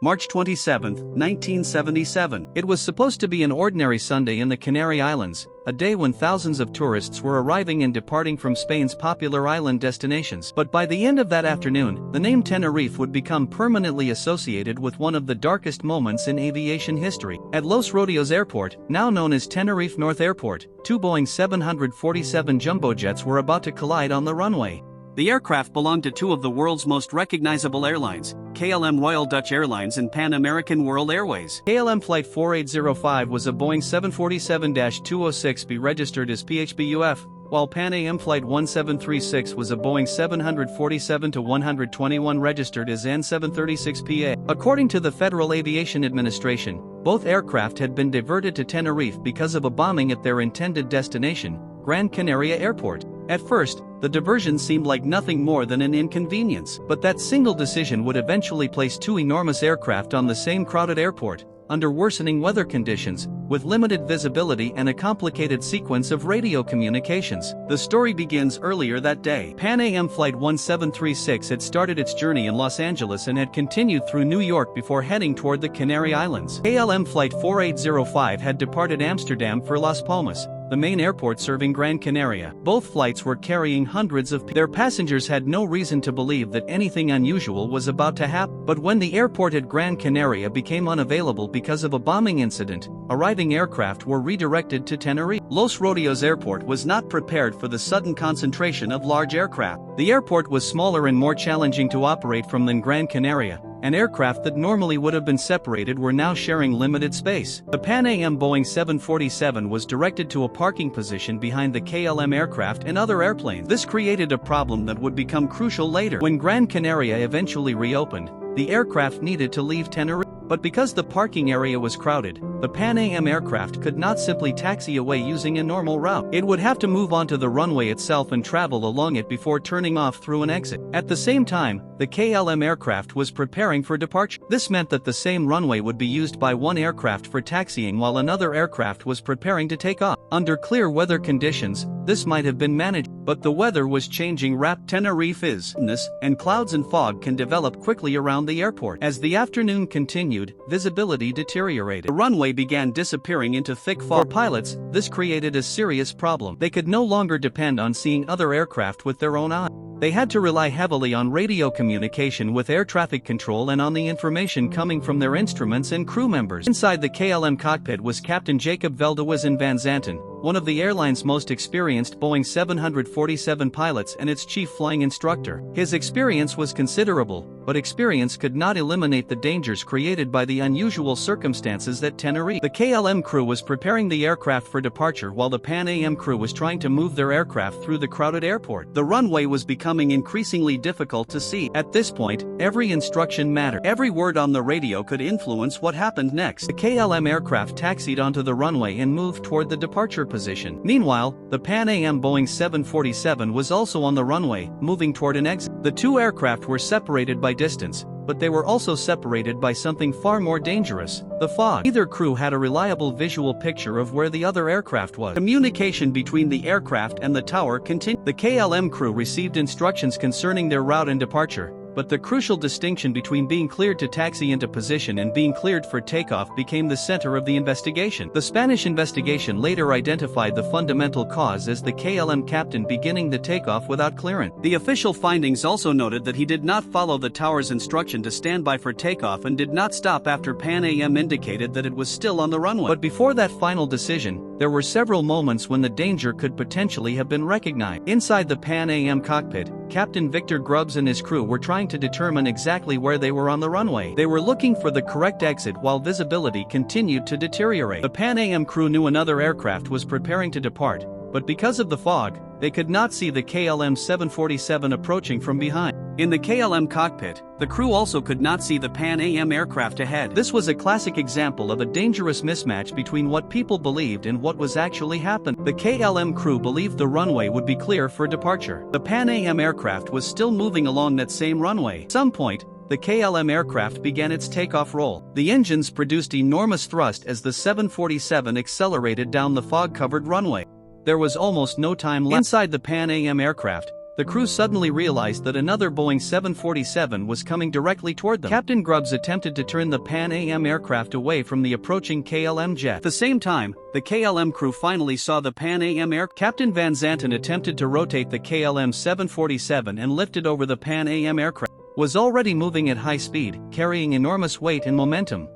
March 27, 1977. It was supposed to be an ordinary Sunday in the Canary Islands, a day when thousands of tourists were arriving and departing from Spain's popular island destinations. But by the end of that afternoon, the name Tenerife would become permanently associated with one of the darkest moments in aviation history. At Los Rodeos Airport, now known as Tenerife North Airport, two Boeing 747 jumbo jets were about to collide on the runway. The aircraft belonged to two of the world's most recognizable airlines, KLM Royal Dutch Airlines and Pan American World Airways. KLM Flight 4805 was a Boeing 747-206B registered as PHBUF, while Pan AM Flight 1736 was a Boeing 747-121 registered as N736PA. According to the Federal Aviation Administration, both aircraft had been diverted to Tenerife because of a bombing at their intended destination, Gran Canaria Airport. At first, the diversion seemed like nothing more than an inconvenience, but that single decision would eventually place two enormous aircraft on the same crowded airport, under worsening weather conditions, with limited visibility and a complicated sequence of radio communications. The story begins earlier that day. Pan AM Flight 1736 had started its journey in Los Angeles and had continued through New York before heading toward the Canary Islands. KLM Flight 4805 had departed Amsterdam for Las Palmas, the main airport serving Gran Canaria. Both flights were carrying hundreds of their passengers had no reason to believe that anything unusual was about to happen. But when the airport at Gran Canaria became unavailable because of a bombing incident, arriving aircraft were redirected to Tenerife. Los Rodeos Airport was not prepared for the sudden concentration of large aircraft. The airport was smaller and more challenging to operate from than Gran Canaria, and aircraft that normally would have been separated were now sharing limited space. The Pan Am Boeing 747 was directed to a parking position behind the KLM aircraft and other airplanes. This created a problem that would become crucial later. When Gran Canaria eventually reopened, the aircraft needed to leave Tenerife. But because the parking area was crowded, the Pan Am aircraft could not simply taxi away using a normal route. It would have to move onto the runway itself and travel along it before turning off through an exit. At the same time, the KLM aircraft was preparing for departure. This meant that the same runway would be used by one aircraft for taxiing while another aircraft was preparing to take off. Under clear weather conditions, this might have been managed, but the weather was changing rapidly. Tenerife is and clouds and fog can develop quickly around the airport. As the afternoon continued, visibility deteriorated. The runway began disappearing into thick fog. For pilots, this created a serious problem. They could no longer depend on seeing other aircraft with their own eyes. They had to rely heavily on radio communication with air traffic control and on the information coming from their instruments and crew members. Inside the KLM cockpit was Captain Jacob Veldhuizen van Zanten, one of the airline's most experienced Boeing 747 pilots and its chief flying instructor. His experience was considerable, but experience could not eliminate the dangers created by the unusual circumstances at Tenerife. The KLM crew was preparing the aircraft for departure while the Pan Am crew was trying to move their aircraft through the crowded airport. The runway was becoming increasingly difficult to see. At this point, every instruction mattered. Every word on the radio could influence what happened next. The KLM aircraft taxied onto the runway and moved toward the departure position. Meanwhile, the Pan Am Boeing 747 was also on the runway, moving toward an exit. The two aircraft were separated by distance, but they were also separated by something far more dangerous: the fog. Neither crew had a reliable visual picture of where the other aircraft was. Communication between the aircraft and the tower continued. The KLM crew received instructions concerning their route and departure, but the crucial distinction between being cleared to taxi into position and being cleared for takeoff became the center of the investigation. The Spanish investigation later identified the fundamental cause as the KLM captain beginning the takeoff without clearance. The official findings also noted that he did not follow the tower's instruction to stand by for takeoff and did not stop after Pan Am indicated that it was still on the runway. But before that final decision, there were several moments when the danger could potentially have been recognized. Inside the Pan Am cockpit, Captain Victor Grubbs and his crew were trying to determine exactly where they were on the runway. They were looking for the correct exit while visibility continued to deteriorate. The Pan Am crew knew another aircraft was preparing to depart, but because of the fog, they could not see the KLM 747 approaching from behind. In the KLM cockpit, the crew also could not see the Pan Am aircraft ahead. This was a classic example of a dangerous mismatch between what people believed and what was actually happening. The KLM crew believed the runway would be clear for departure. The Pan Am aircraft was still moving along that same runway. At some point, the KLM aircraft began its takeoff roll. The engines produced enormous thrust as the 747 accelerated down the fog-covered runway. There was almost no time left. Inside the Pan Am aircraft, the crew suddenly realized that another Boeing 747 was coming directly toward them. Captain Grubbs attempted to turn the Pan Am aircraft away from the approaching KLM jet. At the same time, the KLM crew finally saw the Pan Am aircraft. Captain Van Zanten attempted to rotate the KLM 747 and lift it over the Pan Am aircraft. Was already moving at high speed, carrying enormous weight and momentum.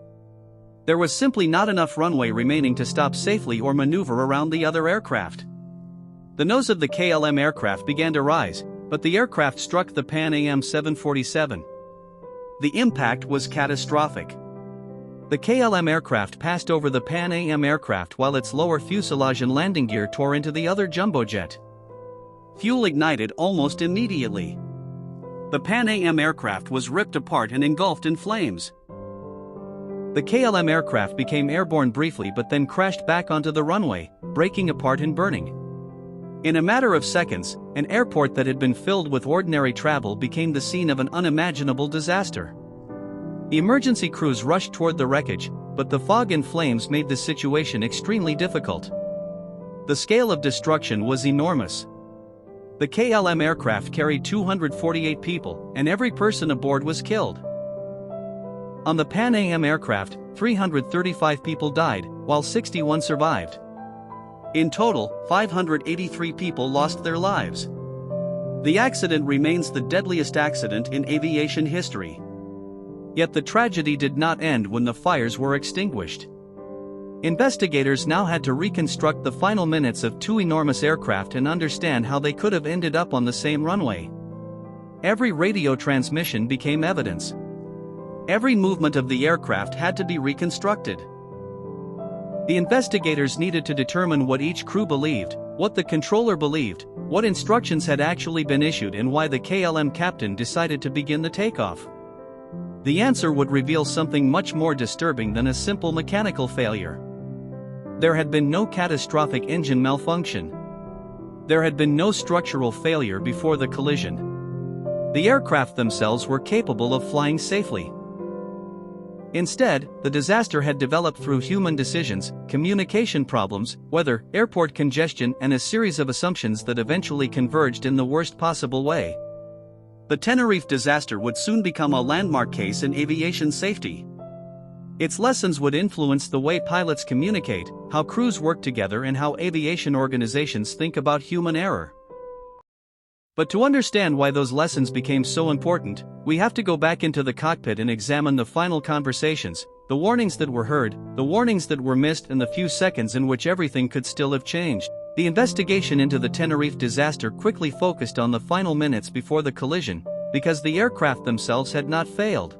There was simply not enough runway remaining to stop safely or maneuver around the other aircraft. The nose of the KLM aircraft began to rise, but the aircraft struck the Pan Am 747. The impact was catastrophic. The KLM aircraft passed over the Pan Am aircraft while its lower fuselage and landing gear tore into the other jumbo jet. Fuel ignited almost immediately. The Pan Am aircraft was ripped apart and engulfed in flames. The KLM aircraft became airborne briefly but then crashed back onto the runway, breaking apart and burning. In a matter of seconds, an airport that had been filled with ordinary travel became the scene of an unimaginable disaster. Emergency crews rushed toward the wreckage, but the fog and flames made the situation extremely difficult. The scale of destruction was enormous. The KLM aircraft carried 248 people, and every person aboard was killed. On the Pan Am aircraft, 335 people died, while 61 survived. In total, 583 people lost their lives. The accident remains the deadliest accident in aviation history. Yet the tragedy did not end when the fires were extinguished. Investigators now had to reconstruct the final minutes of two enormous aircraft and understand how they could have ended up on the same runway. Every radio transmission became evidence. Every movement of the aircraft had to be reconstructed. The investigators needed to determine what each crew believed, what the controller believed, what instructions had actually been issued, and why the KLM captain decided to begin the takeoff. The answer would reveal something much more disturbing than a simple mechanical failure. There had been no catastrophic engine malfunction. There had been no structural failure before the collision. The aircraft themselves were capable of flying safely. Instead, the disaster had developed through human decisions, communication problems, weather, airport congestion, and a series of assumptions that eventually converged in the worst possible way. The Tenerife disaster would soon become a landmark case in aviation safety. Its lessons would influence the way pilots communicate, how crews work together, and how aviation organizations think about human error. But to understand why those lessons became so important, we have to go back into the cockpit and examine the final conversations, the warnings that were heard, the warnings that were missed, and the few seconds in which everything could still have changed. The investigation into the Tenerife disaster quickly focused on the final minutes before the collision, because the aircraft themselves had not failed.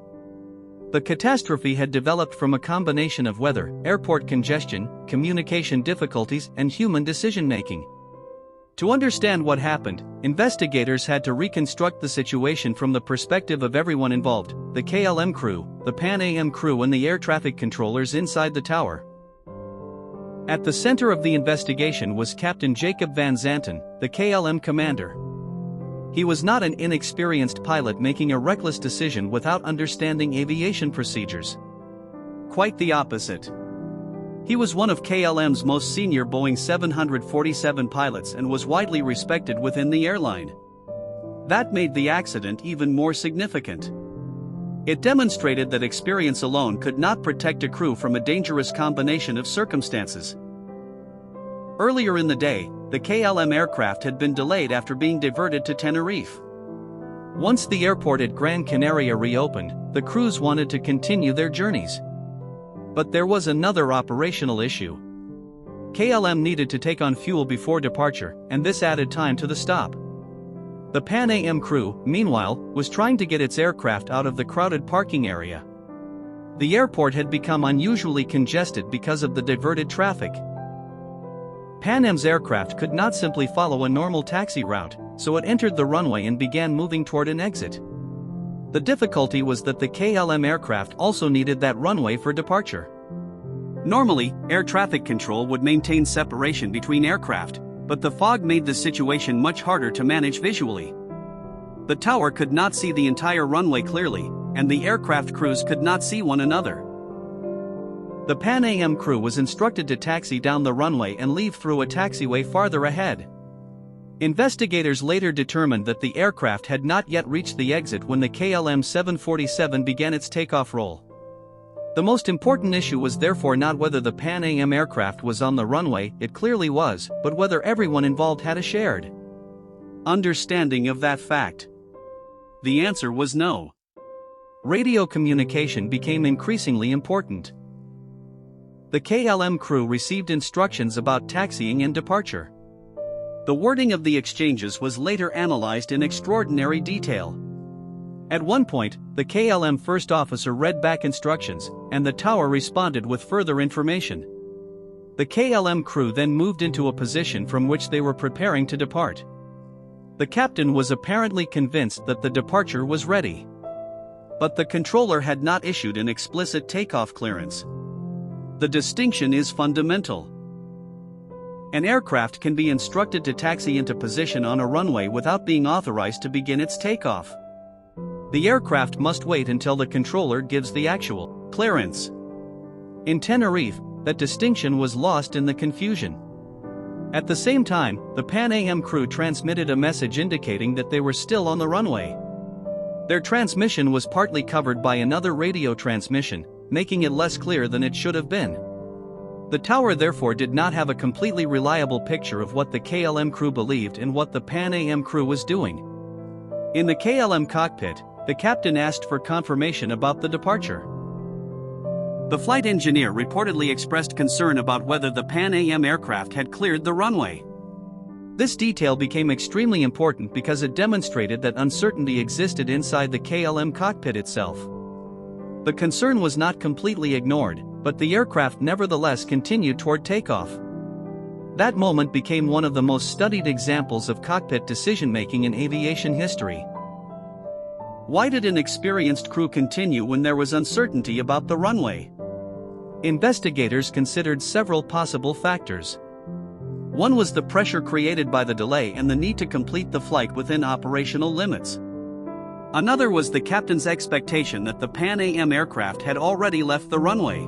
The catastrophe had developed from a combination of weather, airport congestion, communication difficulties, and human decision-making. To understand what happened, investigators had to reconstruct the situation from the perspective of everyone involved: the KLM crew, the Pan Am crew, and the air traffic controllers inside the tower. At the center of the investigation was Captain Jacob Van Zanten, the KLM commander. He was not an inexperienced pilot making a reckless decision without understanding aviation procedures. Quite the opposite. He was one of KLM's most senior Boeing 747 pilots and was widely respected within the airline. That made the accident even more significant. It demonstrated that experience alone could not protect a crew from a dangerous combination of circumstances. Earlier in the day, the KLM aircraft had been delayed after being diverted to Tenerife. Once the airport at Gran Canaria reopened, the crews wanted to continue their journeys. But there was another operational issue. KLM needed to take on fuel before departure, and this added time to the stop. The Pan Am crew, meanwhile, was trying to get its aircraft out of the crowded parking area. The airport had become unusually congested because of the diverted traffic. Pan Am's aircraft could not simply follow a normal taxi route, so it entered the runway and began moving toward an exit. The difficulty was that the KLM aircraft also needed that runway for departure. Normally, air traffic control would maintain separation between aircraft, but the fog made the situation much harder to manage visually. The tower could not see the entire runway clearly, and the aircraft crews could not see one another. The Pan Am crew was instructed to taxi down the runway and leave through a taxiway farther ahead. Investigators later determined that the aircraft had not yet reached the exit when the KLM 747 began its takeoff roll. The most important issue was therefore not whether the Pan Am aircraft was on the runway, it clearly was, but whether everyone involved had a shared understanding of that fact. The answer was no. Radio communication became increasingly important. The KLM crew received instructions about taxiing and departure. The wording of the exchanges was later analyzed in extraordinary detail. At one point, the KLM first officer read back instructions, and the tower responded with further information. The KLM crew then moved into a position from which they were preparing to depart. The captain was apparently convinced that the departure was ready. But the controller had not issued an explicit takeoff clearance. The distinction is fundamental. An aircraft can be instructed to taxi into position on a runway without being authorized to begin its takeoff. The aircraft must wait until the controller gives the actual clearance. In Tenerife, that distinction was lost in the confusion. At the same time, the Pan Am crew transmitted a message indicating that they were still on the runway. Their transmission was partly covered by another radio transmission, making it less clear than it should have been. The tower therefore did not have a completely reliable picture of what the KLM crew believed and what the Pan Am crew was doing. In the KLM cockpit, the captain asked for confirmation about the departure. The flight engineer reportedly expressed concern about whether the Pan Am aircraft had cleared the runway. This detail became extremely important because it demonstrated that uncertainty existed inside the KLM cockpit itself. The concern was not completely ignored, but the aircraft nevertheless continued toward takeoff. That moment became one of the most studied examples of cockpit decision-making in aviation history. Why did an experienced crew continue when there was uncertainty about the runway? Investigators considered several possible factors. One was the pressure created by the delay and the need to complete the flight within operational limits. Another was the captain's expectation that the Pan Am aircraft had already left the runway.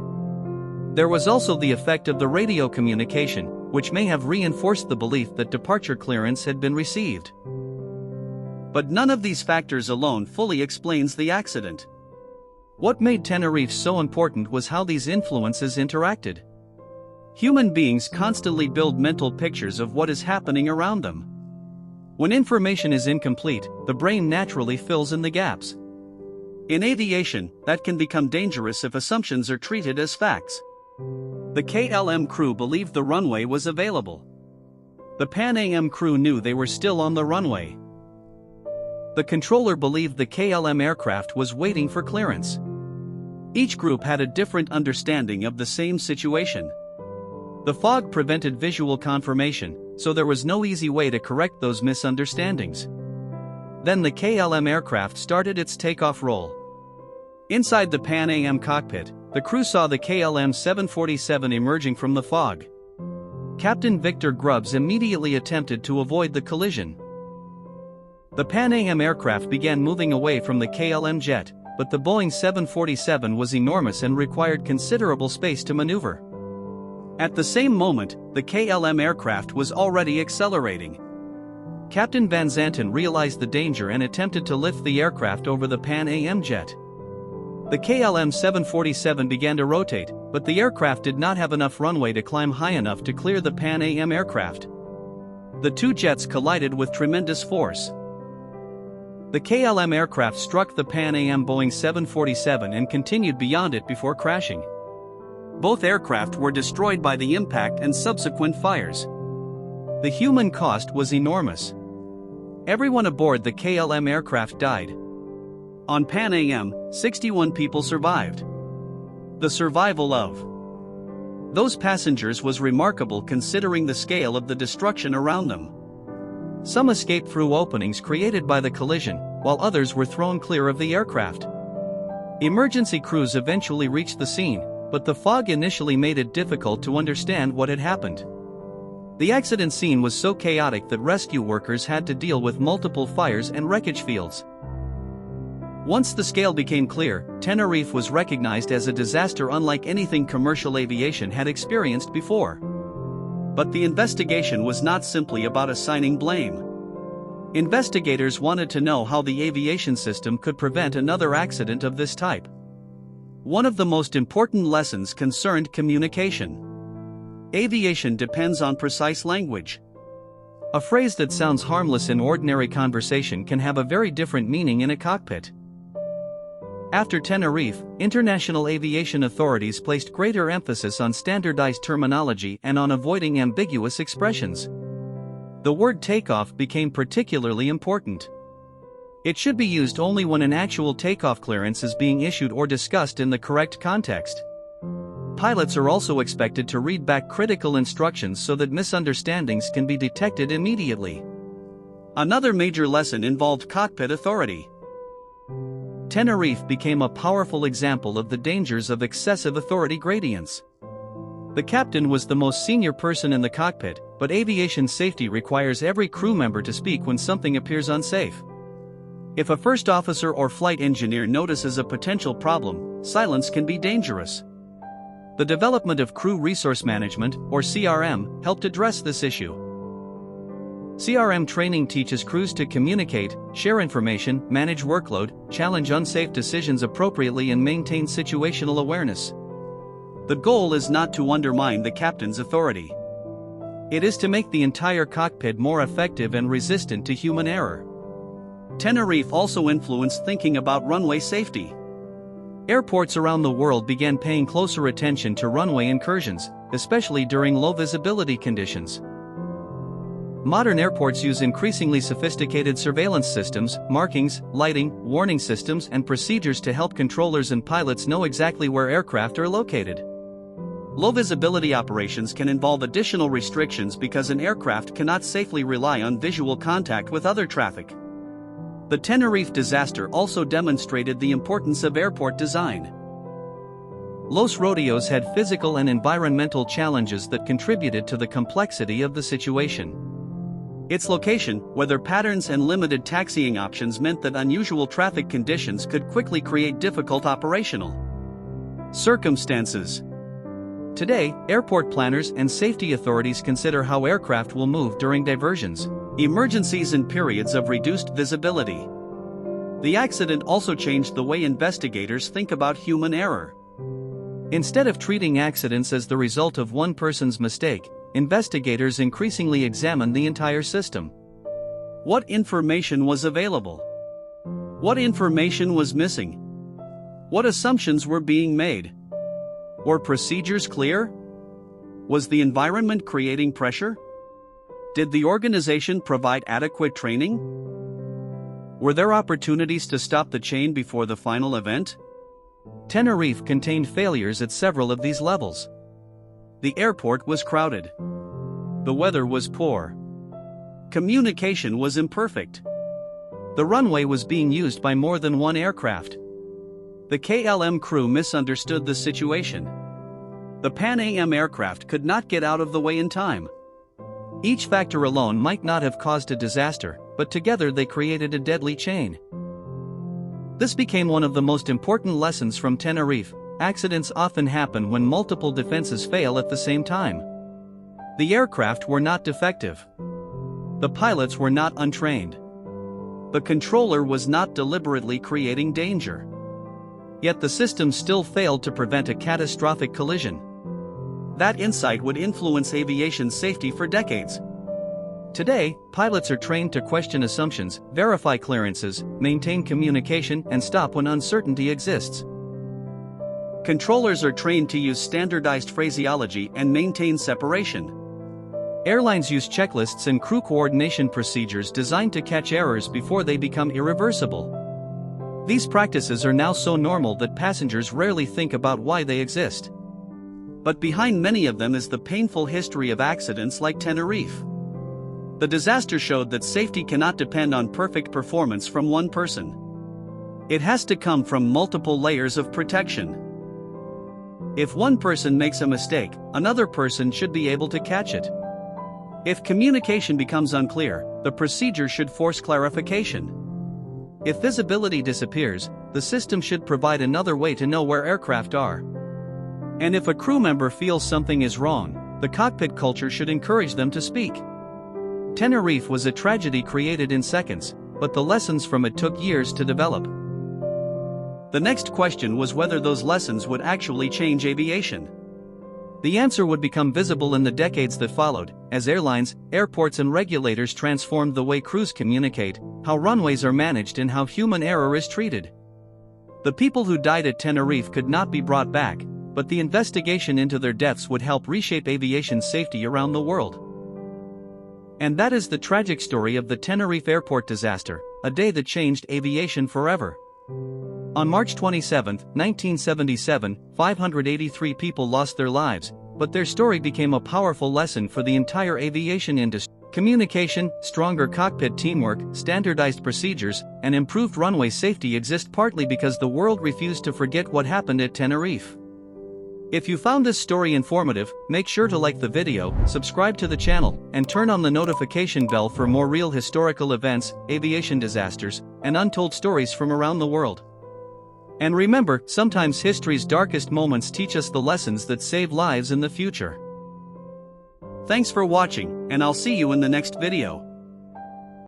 There was also the effect of the radio communication, which may have reinforced the belief that departure clearance had been received. But none of these factors alone fully explains the accident. What made Tenerife so important was how these influences interacted. Human beings constantly build mental pictures of what is happening around them. When information is incomplete, the brain naturally fills in the gaps. In aviation, that can become dangerous if assumptions are treated as facts. The KLM crew believed the runway was available. The Pan Am crew knew they were still on the runway. The controller believed the KLM aircraft was waiting for clearance. Each group had a different understanding of the same situation. The fog prevented visual confirmation, so there was no easy way to correct those misunderstandings. Then the KLM aircraft started its takeoff roll. Inside the Pan Am cockpit, the crew saw the KLM 747 emerging from the fog. Captain Victor Grubbs immediately attempted to avoid the collision. The Pan Am aircraft began moving away from the KLM jet, but the Boeing 747 was enormous and required considerable space to maneuver. At the same moment, the KLM aircraft was already accelerating. Captain Van Zanten realized the danger and attempted to lift the aircraft over the Pan Am jet. The KLM 747 began to rotate, but the aircraft did not have enough runway to climb high enough to clear the Pan Am aircraft. The two jets collided with tremendous force. The KLM aircraft struck the Pan Am Boeing 747 and continued beyond it before crashing. Both aircraft were destroyed by the impact and subsequent fires. The human cost was enormous. Everyone aboard the KLM aircraft died. On Pan Am, 61 people survived. The survival of those passengers was remarkable considering the scale of the destruction around them. Some escaped through openings created by the collision, while others were thrown clear of the aircraft. Emergency crews eventually reached the scene, but the fog initially made it difficult to understand what had happened. The accident scene was so chaotic that rescue workers had to deal with multiple fires and wreckage fields. Once the scale became clear, Tenerife was recognized as a disaster unlike anything commercial aviation had experienced before. But the investigation was not simply about assigning blame. Investigators wanted to know how the aviation system could prevent another accident of this type. One of the most important lessons concerned communication. Aviation depends on precise language. A phrase that sounds harmless in ordinary conversation can have a very different meaning in a cockpit. After Tenerife, international aviation authorities placed greater emphasis on standardized terminology and on avoiding ambiguous expressions. The word takeoff became particularly important. It should be used only when an actual takeoff clearance is being issued or discussed in the correct context. Pilots are also expected to read back critical instructions so that misunderstandings can be detected immediately. Another major lesson involved cockpit authority. Tenerife became a powerful example of the dangers of excessive authority gradients. The captain was the most senior person in the cockpit, but aviation safety requires every crew member to speak when something appears unsafe. If a first officer or flight engineer notices a potential problem, silence can be dangerous. The development of Crew Resource Management, or CRM, helped address this issue. CRM training teaches crews to communicate, share information, manage workload, challenge unsafe decisions appropriately, and maintain situational awareness. The goal is not to undermine the captain's authority. It is to make the entire cockpit more effective and resistant to human error. Tenerife also influenced thinking about runway safety. Airports around the world began paying closer attention to runway incursions, especially during low visibility conditions. Modern airports use increasingly sophisticated surveillance systems, markings, lighting, warning systems, and procedures to help controllers and pilots know exactly where aircraft are located. Low visibility operations can involve additional restrictions because an aircraft cannot safely rely on visual contact with other traffic. The Tenerife disaster also demonstrated the importance of airport design. Los Rodeos had physical and environmental challenges that contributed to the complexity of the situation. Its location, weather patterns, and limited taxiing options meant that unusual traffic conditions could quickly create difficult operational circumstances. Today, airport planners and safety authorities consider how aircraft will move during diversions, emergencies, and periods of reduced visibility. The accident also changed the way investigators think about human error. Instead of treating accidents as the result of one person's mistake, investigators increasingly examine the entire system. What information was available? What information was missing? What assumptions were being made? Were procedures clear? Was the environment creating pressure? Did the organization provide adequate training? Were there opportunities to stop the chain before the final event? Tenerife contained failures at several of these levels. The airport was crowded. The weather was poor. Communication was imperfect. The runway was being used by more than one aircraft. The KLM crew misunderstood the situation. The Pan Am aircraft could not get out of the way in time. Each factor alone might not have caused a disaster, but together they created a deadly chain. This became one of the most important lessons from Tenerife. Accidents often happen when multiple defenses fail at the same time. The aircraft were not defective. The pilots were not untrained. The controller was not deliberately creating danger. Yet the system still failed to prevent a catastrophic collision. That insight would influence aviation safety for decades. Today, pilots are trained to question assumptions, verify clearances, maintain communication, and stop when uncertainty exists. Controllers are trained to use standardized phraseology and maintain separation. Airlines use checklists and crew coordination procedures designed to catch errors before they become irreversible. These practices are now so normal that passengers rarely think about why they exist. But behind many of them is the painful history of accidents like Tenerife. The disaster showed that safety cannot depend on perfect performance from one person. It has to come from multiple layers of protection. If one person makes a mistake, another person should be able to catch it. If communication becomes unclear, the procedure should force clarification. If visibility disappears, the system should provide another way to know where aircraft are. And if a crew member feels something is wrong, The cockpit culture should encourage them to speak. Tenerife was a tragedy created in seconds, but the lessons from it took years to develop. The next question was whether those lessons would actually change aviation. The answer would become visible in the decades that followed, as airlines, airports and regulators transformed the way crews communicate, how runways are managed and how human error is treated. The people who died at Tenerife could not be brought back, but the investigation into their deaths would help reshape aviation safety around the world. And that is the tragic story of the Tenerife airport disaster, a day that changed aviation forever. On March 27, 1977, 583 people lost their lives, but their story became a powerful lesson for the entire aviation industry. Communication, stronger cockpit teamwork, standardized procedures, and improved runway safety exist partly because the world refused to forget what happened at Tenerife. If you found this story informative, make sure to like the video, subscribe to the channel, and turn on the notification bell for more real historical events, aviation disasters, and untold stories from around the world. And remember, sometimes history's darkest moments teach us the lessons that save lives in the future. Thanks for watching, and I'll see you in the next video.